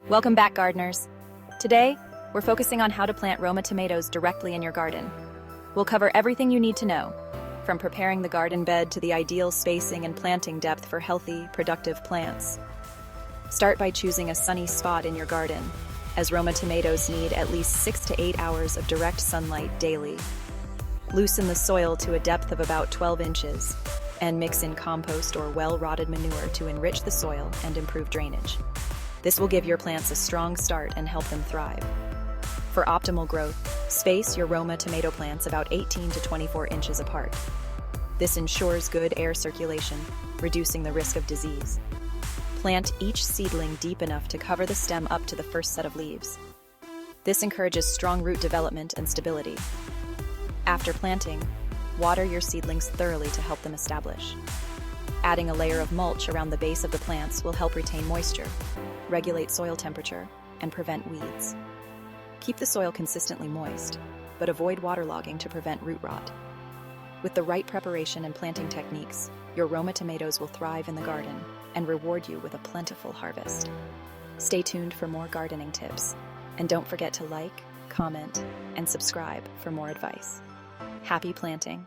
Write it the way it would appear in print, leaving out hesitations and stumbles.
Welcome back, gardeners. Today, we're focusing on how to plant Roma tomatoes directly in your garden. We'll cover everything you need to know, from preparing the garden bed to the ideal spacing and planting depth for healthy, productive plants. Start by choosing a sunny spot in your garden, as Roma tomatoes need at least 6 to 8 hours of direct sunlight daily. Loosen the soil to a depth of about 12 inches, and mix in compost or well-rotted manure to enrich the soil and improve drainage. This will give your plants a strong start and help them thrive. For optimal growth, space your Roma tomato plants about 18 to 24 inches apart. This ensures good air circulation, reducing the risk of disease. Plant each seedling deep enough to cover the stem up to the first set of leaves. This encourages strong root development and stability. After planting, water your seedlings thoroughly to help them establish. Adding a layer of mulch around the base of the plants will help retain moisture, regulate soil temperature, and prevent weeds. Keep the soil consistently moist, but avoid waterlogging to prevent root rot. With the right preparation and planting techniques, your Roma tomatoes will thrive in the garden and reward you with a plentiful harvest. Stay tuned for more gardening tips, and don't forget to like, comment, and subscribe for more advice. Happy planting!